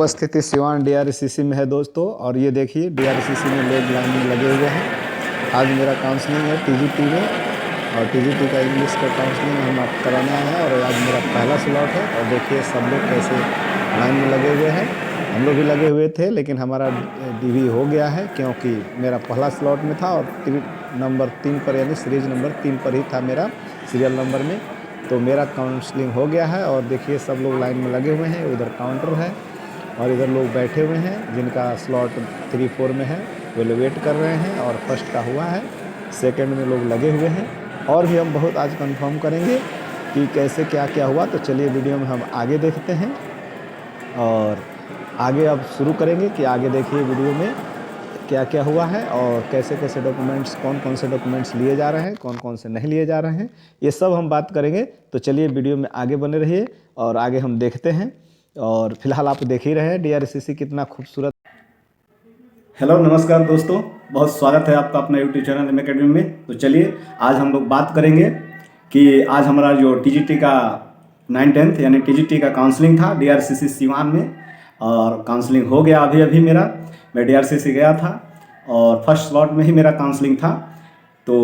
उपस्थिति सिवान डीआरसीसी में है दोस्तों। और ये देखिए डीआरसीसी में लोग लाइन में लगे हुए हैं। आज मेरा काउंसलिंग है टीजीटी में, और टीजीटी का इंग्लिश का काउंसलिंग हम आप कराना है, और आज मेरा पहला स्लॉट है। और देखिए सब लोग कैसे लाइन में लगे हुए हैं। हम लोग भी लगे हुए थे, लेकिन हमारा डीवी हो गया है क्योंकि मेरा पहला स्लॉट में था और नंबर 3 पर, यानी सीरीज नंबर 3 पर ही था मेरा सीरियल नंबर में। तो मेरा काउंसलिंग हो गया है। और देखिए सब लोग लाइन में लगे हुए हैं। उधर काउंटर है और इधर लोग बैठे हुए हैं जिनका स्लॉट 3-4 में है, वो लोग वेट कर रहे हैं। और फर्स्ट का हुआ है, सेकंड में लोग लगे हुए हैं। और भी हम बहुत आज कंफर्म करेंगे कि कैसे क्या क्या हुआ। तो चलिए वीडियो में हम आगे देखते हैं, और आगे अब शुरू करेंगे कि आगे देखिए वीडियो में क्या क्या हुआ है और कैसे कैसे डॉक्यूमेंट्स, कौन कौन से डॉक्यूमेंट्स लिए जा रहे हैं, कौन कौन से नहीं लिए जा रहे हैं, ये सब हम बात करेंगे। तो चलिए वीडियो में आगे बने रहिए और आगे हम देखते हैं। और फिलहाल आप देख ही रहे हैं डीआरसीसी कितना खूबसूरत। हेलो नमस्कार दोस्तों, बहुत स्वागत है आपका अपना यूट्यूब चैनल एम अकेडमी में। तो चलिए आज हम लोग बात करेंगे कि आज हमारा जो टीजीटी का 9th यानी टीजीटी का काउंसलिंग था डीआरसीसी सिवान में, और काउंसलिंग हो गया अभी अभी मेरा। मैं डीआरसीसी गया था और फर्स्ट स्लॉट में ही मेरा काउंसलिंग था। तो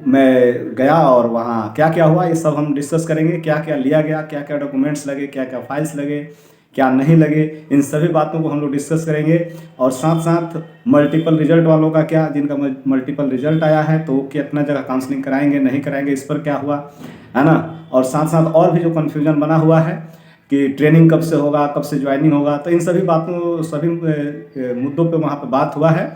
मैं गया और वहाँ क्या क्या हुआ ये सब हम डिस्कस करेंगे। क्या क्या लिया गया, क्या क्या डॉक्यूमेंट्स लगे, क्या क्या फाइल्स लगे, क्या नहीं लगे, इन सभी बातों को हम लोग डिस्कस करेंगे। और साथ साथ मल्टीपल रिजल्ट वालों का क्या, जिनका मल्टीपल रिजल्ट आया है तो कितना जगह काउंसलिंग कराएंगे नहीं कराएंगे, इस पर क्या हुआ है ना। और साथ साथ और भी जो कन्फ्यूजन बना हुआ है कि ट्रेनिंग कब से होगा, कब से ज्वाइनिंग होगा, तो इन सभी बातों, सभी मुद्दों पे वहाँ पे बात हुआ है।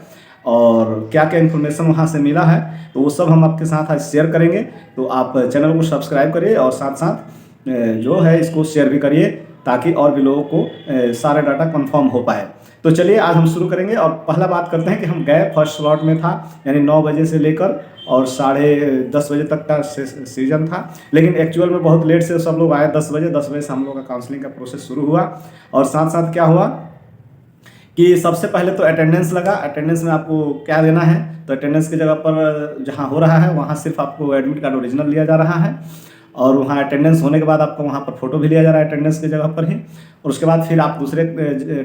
और क्या क्या इन्फॉर्मेशन वहाँ से मिला है तो वो सब हम आपके साथ आज शेयर करेंगे। तो आप चैनल को सब्सक्राइब करिए और साथ साथ जो है इसको शेयर भी करिए, ताकि और भी लोगों को सारे डाटा कंफर्म हो पाए। तो चलिए आज हम शुरू करेंगे। और पहला बात करते हैं कि हम गए फर्स्ट स्लॉट में था, यानी 9 बजे से लेकर और 10:30 बजे तक का सीजन था। लेकिन एक्चुअल में बहुत लेट से सब लोग आए, 10 बजे से हम लोग का काउंसलिंग का प्रोसेस शुरू हुआ। और साथ साथ क्या हुआ कि सबसे पहले तो अटेंडेंस लगा। अटेंडेंस में आपको क्या देना है, तो अटेंडेंस की जगह पर जहाँ हो रहा है वहाँ सिर्फ आपको एडमिट कार्ड ओरिजिनल लिया जा रहा है। और वहाँ अटेंडेंस होने के बाद आपको वहाँ पर फोटो भी लिया जा रहा है अटेंडेंस की जगह पर ही। और उसके बाद फिर आप दूसरे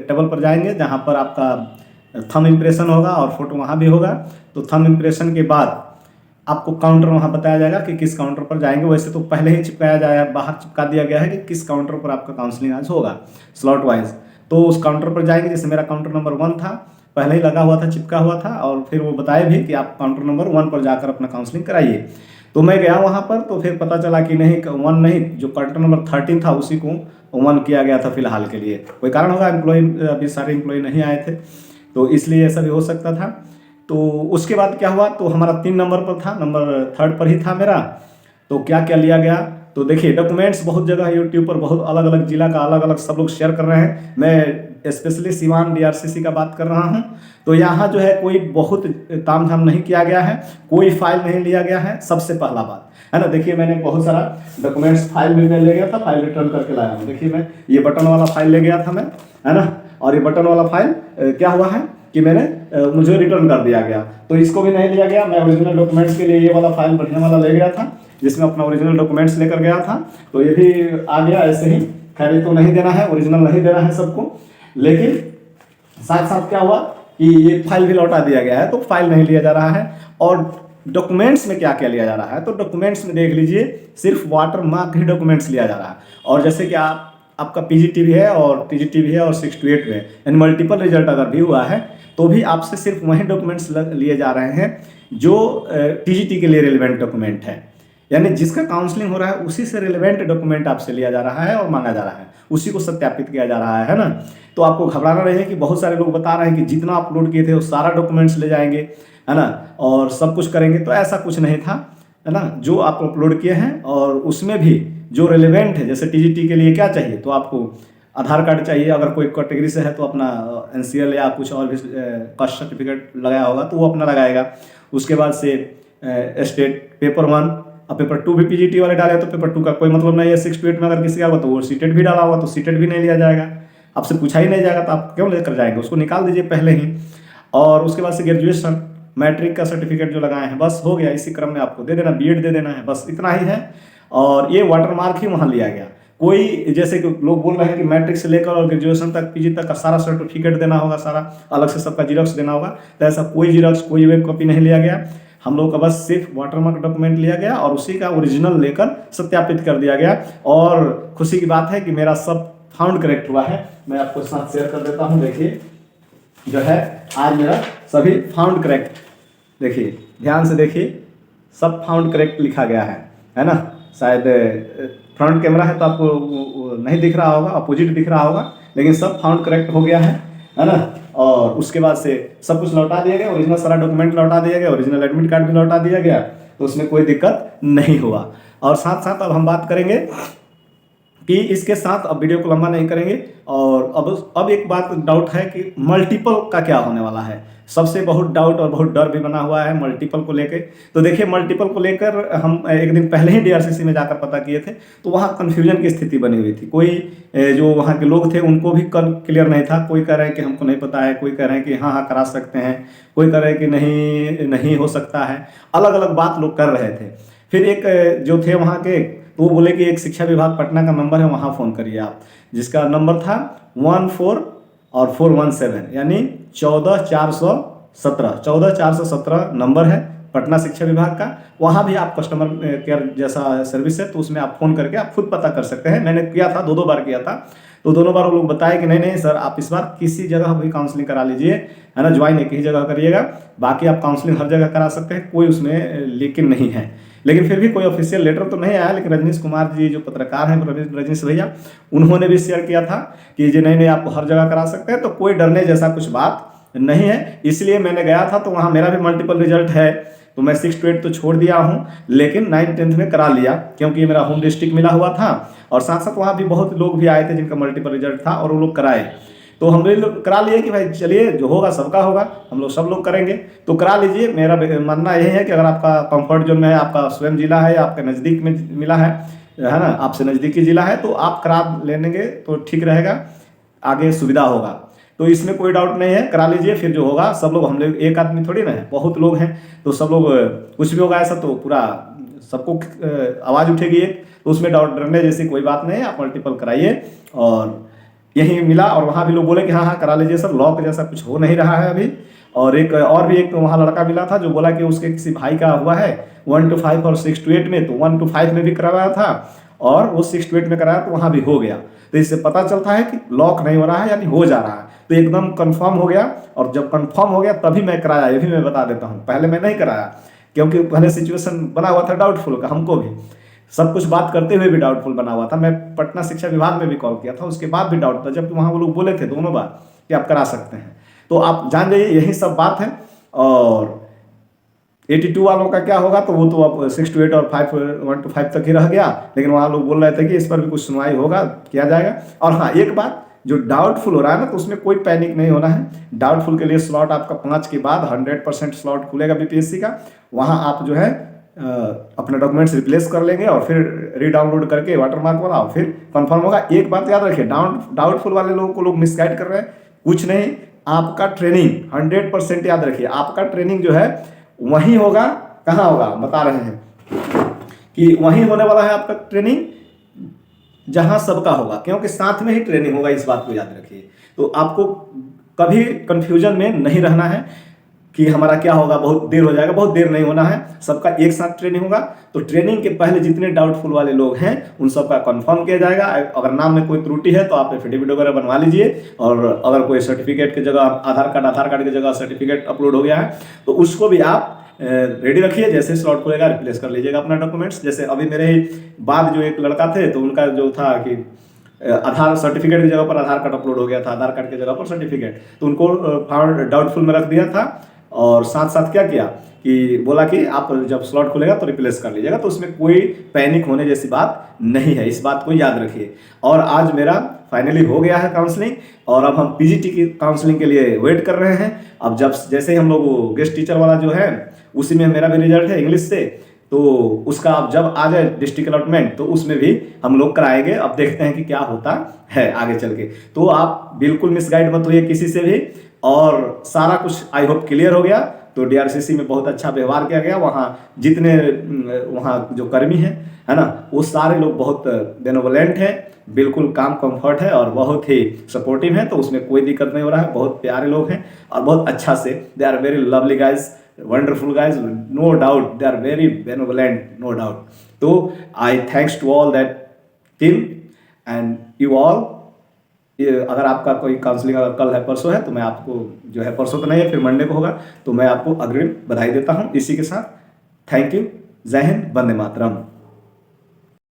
टेबल पर जाएंगे जहाँ पर आपका थंब इम्प्रेशन होगा और फोटो वहाँ भी होगा। तो थंब इम्प्रेशन के बाद आपको काउंटर वहाँ बताया जाएगा कि किस काउंटर पर जाएंगे। वैसे तो पहले ही चिपकाया जाए, बाहर चिपका दिया गया है कि किस काउंटर पर आपका काउंसलिंग आज होगा स्लॉट वाइज। तो उस काउंटर पर जाएंगे, जैसे मेरा काउंटर नंबर 1 था, पहले ही लगा हुआ था, चिपका हुआ था। और फिर वो बताए भी कि आप काउंटर नंबर 1 पर जाकर अपना काउंसलिंग कराइए। तो मैं गया वहाँ पर, तो फिर पता चला कि नहीं, 1 नहीं, जो काउंटर नंबर 13 था उसी को 1 किया गया था फिलहाल के लिए। कोई कारण होगा, एम्प्लॉय अभी सारे एम्प्लॉय नहीं आए थे तो इसलिए ऐसा भी हो सकता था। तो उसके बाद क्या हुआ, तो हमारा 3 नंबर पर था, नंबर 3 पर ही था मेरा। तो क्या क्या लिया गया, तो देखिए डॉक्यूमेंट्स बहुत जगह यूट्यूब पर बहुत अलग अलग जिला का अलग अलग सब लोग शेयर कर रहे हैं। मैं स्पेशली सिवान डीआरसीसी का बात कर रहा हूं। तो यहाँ जो है कोई बहुत तामझाम नहीं किया गया है, कोई फाइल नहीं लिया गया है। सबसे पहला बात है ना, देखिए मैंने बहुत सारा डॉक्यूमेंट्स फाइल में ले गया था, फाइल रिटर्न करके लाया हूँ। देखिए मैं ये बटन वाला फाइल ले गया था मैं, है ना। और ये बटन वाला फाइल क्या हुआ है कि मुझे रिटर्न कर दिया गया, तो इसको भी नहीं लिया गया। मैं ओरिजिनल डॉक्यूमेंट्स के लिए ये वाला फाइल बढ़िया वाला ले गया था, जिसमें अपना ओरिजिनल डॉक्यूमेंट्स लेकर गया था। तो ये भी आ गया ऐसे ही। खैर ये तो नहीं देना है, ओरिजिनल नहीं देना है सबको। लेकिन साथ साथ क्या हुआ कि ये फाइल भी लौटा दिया गया है, तो फाइल नहीं लिया जा रहा है। और डॉक्यूमेंट्स में क्या क्या लिया जा रहा है, तो डॉक्यूमेंट्स में देख लीजिए सिर्फ वाटर मार्क ही डॉक्यूमेंट्स लिया जा रहा है। और जैसे कि आपका पीजीटी भी है और टीजीटी भी है और 6 to 8 में, यानी मल्टीपल रिजल्ट अगर भी हुआ है तो भी आपसे सिर्फ वही डॉक्यूमेंट्स लिए जा रहे हैं जो टीजीटी के लिए रिलेवेंट डॉक्यूमेंट है। यानी जिसका काउंसलिंग हो रहा है उसी से रिलेवेंट डॉक्यूमेंट आपसे लिया जा रहा है और मांगा जा रहा है, उसी को सत्यापित किया जा रहा है ना। तो आपको घबराना नहीं है कि बहुत सारे लोग बता रहे हैं कि जितना अपलोड किए थे वो सारा डॉक्यूमेंट्स ले जाएंगे, है ना, और सब कुछ करेंगे। तो ऐसा कुछ नहीं था, है ना। जो आप अपलोड किए हैं और उसमें भी जो रिलेवेंट है, जैसे टीजीटी के लिए क्या चाहिए, तो आपको आधार कार्ड चाहिए, अगर कोई कैटेगरी से है तो अपना एनसीएल या कुछ और भी कास्ट सर्टिफिकेट लगाया होगा तो वो अपना लगाएगा। उसके बाद से स्टेट पेपर 1 और पेपर 2 भी पीजीटी वाले डाले तो पेपर 2 का कोई मतलब नहीं है। 6 to 8 में अगर किसी का होगा तो वो सीटेट भी डाला होगा तो सीटेट भी नहीं लिया जाएगा, आपसे पूछा ही नहीं जाएगा, तो आप क्यों लेकर जाएंगे, उसको निकाल दीजिए पहले ही। और उसके बाद से ग्रेजुएशन, मैट्रिक का सर्टिफिकेट जो लगाए हैं, बस हो गया, इसी क्रम में आपको दे देना, बीएड दे देना है, बस इतना ही है। और ये वाटरमार्क ही वहाँ लिया गया, कोई जैसे कि लोग बोल रहे हैं कि मैट्रिक से लेकर और ग्रेजुएशन तक पीजी तक का सारा सर्टिफिकेट देना होगा, सारा अलग से सबका जीरोक्स देना होगा, तो ऐसा कोई जीरोक्स कोई वेब कॉपी नहीं लिया गया। हम लोग का बस सिर्फ वाटरमार्क डॉक्यूमेंट लिया गया और उसी का ओरिजिनल लेकर सत्यापित कर दिया गया। और खुशी की बात है कि मेरा सब फाउंड करेक्ट हुआ है। मैं आपको साथ शेयर कर देता हूँ। देखिए जो है आज मेरा सभी फाउंड करेक्ट, देखिए ध्यान से देखिए, सब फाउंड करेक्ट लिखा गया है ना। शायद फ्रंट कैमरा है तो आपको नहीं दिख रहा होगा, अपोजिट दिख रहा होगा, लेकिन सब फाउंड करेक्ट हो गया है ना। और उसके बाद से सब कुछ लौटा दिया गया, ओरिजिनल सारा डॉक्यूमेंट लौटा दिया गया, ओरिजिनल एडमिट कार्ड भी लौटा दिया गया, तो उसमें कोई दिक्कत नहीं हुआ। और साथ साथ अब हम बात करेंगे कि इसके साथ, अब वीडियो को लंबा नहीं करेंगे, और अब एक बात डाउट है कि मल्टीपल का क्या होने वाला है। सबसे बहुत डाउट और बहुत डर भी बना हुआ है मल्टीपल को लेकर। तो देखिए मल्टीपल को लेकर हम एक दिन पहले ही डीआरसीसी में जाकर पता किए थे, तो वहाँ कन्फ्यूजन की स्थिति बनी हुई थी। कोई जो वहाँ के लोग थे उनको भी क्लियर नहीं था। कोई कह रहे हैं कि हमको नहीं पता है, कोई कह रहे हैं कि हाँ करा सकते हैं, कोई कह रहे हैं कि नहीं हो सकता है। अलग अलग बात लोग कर रहे थे। फिर एक जो थे वहाँ के, तो वो बोले कि एक शिक्षा विभाग पटना का नंबर है, वहाँ फ़ोन करिए आप, जिसका नंबर था 14417, यानी 14417 नंबर है पटना शिक्षा विभाग का। वहाँ भी आप कस्टमर केयर जैसा सर्विस है, तो उसमें आप फ़ोन करके आप खुद पता कर सकते हैं। मैंने किया था, दो बार किया था, तो दोनों बार वो लोग बताए कि नहीं सर, आप इस बार किसी जगह भी काउंसलिंग करा लीजिए, है ना, ज्वाइन एक ही जगह करिएगा, बाकी आप काउंसलिंग हर जगह करा सकते हैं, कोई उसमें लेकिन नहीं है। लेकिन फिर भी कोई ऑफिशियल लेटर तो नहीं आया। लेकिन रजनीश कुमार जी जो पत्रकार हैं, रजनीश भैया, उन्होंने भी शेयर किया था कि जी नहीं आपको हर जगह करा सकते हैं, तो कोई डरने जैसा कुछ बात नहीं है। इसलिए मैंने गया था, तो वहाँ मेरा भी मल्टीपल रिजल्ट है, तो मैं 6 to 8 तो छोड़ दिया हूँ, लेकिन 9th 10th में करा लिया, क्योंकि ये मेरा होम डिस्ट्रिक्ट मिला हुआ था। और साथ साथ वहाँ भी बहुत लोग भी आए थे जिनका मल्टीपल रिजल्ट था, और वो लोग कराए, तो हम लोग करा लिए कि भाई चलिए जो होगा सबका होगा, हम लोग सब लोग करेंगे, तो करा लीजिए। मेरा मानना यही है कि अगर आपका कंफर्ट जोन में है, आपका स्वयं जिला है, आपके नज़दीक में मिला है ना, आपसे नज़दीकी जिला है, तो आप करा लेंगे तो ठीक रहेगा, आगे सुविधा होगा। तो इसमें कोई डाउट नहीं है, करा लीजिए। फिर जो होगा सब लोग, हम लोग एक आदमी थोड़ी ना है, बहुत लोग हैं, तो सब लोग कुछ भी होगा ऐसा तो पूरा सबको आवाज़ उठेगी एक, तो उसमें डाउट डरने जैसी कोई बात नहीं है। आप मल्टीपल कराइए। और यही मिला, और वहाँ भी लोग बोले कि हाँ करा लीजिए सर, लॉक जैसा कुछ हो नहीं रहा है अभी। और एक वहाँ लड़का मिला था जो बोला कि उसके किसी भाई का हुआ है 1 to 5 और 6 to 8 में, तो 1 to 5 में भी करवाया था, और वो 6 to 8 में कराया तो वहाँ भी हो गया। तो इससे पता चलता है कि लॉक नहीं हो रहा है, यानी हो जा रहा है, तो एकदम कंफर्म हो गया। और जब कंफर्म हो गया तभी मैं कराया, ये भी मैं बता देता हूँ। पहले मैं नहीं कराया, क्योंकि पहले सिचुएशन बना हुआ था डाउटफुल का, हमको भी सब कुछ बात करते हुए भी डाउटफुल बना हुआ था। मैं पटना शिक्षा विभाग में भी कॉल किया था, उसके बाद भी डाउट था, जबकि वहाँ वो लोग बोले थे दोनों बार कि आप करा सकते हैं। तो आप जान जाइए यही सब बात है। और 82 वालों का क्या होगा, तो वो तो अब 6 to 8 और 1 to 5 तक ही रह गया। लेकिन वहाँ लोग बोल रहे थे कि इस पर भी कुछ सुनवाई होगा, किया जाएगा। और हाँ एक बात, जो डाउटफुल हो रहा है ना, तो उसमें कोई पैनिक नहीं होना है। डाउटफुल के लिए स्लॉट आपका 5 के बाद 100% स्लॉट खुलेगा बीपीएससी का। वहाँ आप जो है अपने डॉक्यूमेंट्स रिप्लेस कर लेंगे और फिर रीडाउनलोड करके वाटरमार्क वाला, और फिर कंफर्म होगा। एक बात याद रखिए, डाउटफुल वाले लोगों को लोग मिसगाइड कर रहे हैं, कुछ नहीं। आपका ट्रेनिंग 100% याद रखिए, आपका ट्रेनिंग जो है वहीं होगा। कहाँ होगा बता रहे हैं कि वहीं होने वाला है आपका ट्रेनिंग, जहां सबका होगा, क्योंकि साथ में ही ट्रेनिंग होगा, इस बात को याद रखिए। तो आपको कभी कंफ्यूजन में नहीं रहना है कि हमारा क्या होगा, बहुत देर हो जाएगा, बहुत देर नहीं होना है, सबका एक साथ ट्रेनिंग होगा। तो ट्रेनिंग के पहले जितने डाउटफुल वाले लोग हैं उन सबका कंफर्म किया जाएगा। अगर नाम में कोई त्रुटि है तो आप एफिडेविट वगैरह बनवा लीजिए, और अगर कोई सर्टिफिकेट की जगह आधार कार्ड की जगह सर्टिफिकेट अपलोड हो गया है तो उसको भी आप रेडी रखिए। जैसे स्लॉट खुलेगा रिप्लेस कर लीजिएगा अपना डॉक्यूमेंट्स। जैसे अभी मेरे ही बाद जो एक लड़का थे, तो उनका जो था कि आधार सर्टिफिकेट की जगह पर आधार कार्ड अपलोड हो गया था, आधार कार्ड की जगह पर सर्टिफिकेट, तो उनको डाउटफुल में रख दिया था। और साथ साथ क्या किया कि बोला कि आप जब स्लॉट खुलेगा तो रिप्लेस कर लीजिएगा। तो उसमें कोई पैनिक होने जैसी बात नहीं है, इस बात को याद रखिए। और आज मेरा फाइनली हो गया है काउंसलिंग, और अब हम पीजीटी की काउंसलिंग के लिए वेट कर रहे हैं। अब जैसे ही हम लोग गेस्ट टीचर वाला जो है उसी में मेरा भी रिजल्ट है इंग्लिश से, तो उसका अब जब आ जाए डिस्ट्रिक्ट अलॉटमेंट तो उसमें भी हम लोग कराएंगे। अब देखते हैं कि क्या होता है आगे चल के। तो आप बिल्कुल मिसगाइड मत होइए किसी से भी, और सारा कुछ आई होप क्लियर हो गया। तो डीआरसीसी में बहुत अच्छा व्यवहार किया गया। वहाँ जितने वहाँ जो कर्मी हैं है ना, वो सारे लोग बहुत बेनोवलेंट है, बिल्कुल काम कंफर्ट है और बहुत ही सपोर्टिव है, तो उसमें कोई दिक्कत नहीं हो रहा है। बहुत प्यारे लोग हैं और बहुत अच्छा से, they are very lovely guys, wonderful guys, no doubt they are very benevolent, no doubt. तो I thanks to all that team and you all. अगर आपका कोई काउंसलिंग अगर कल है परसों है तो मैं आपको जो है, परसों तो नहीं है, फिर मंडे को होगा, तो मैं आपको अग्रिम बधाई देता हूँ इसी के साथ। थैंक यू, जय हिंद, वंदे मातरम।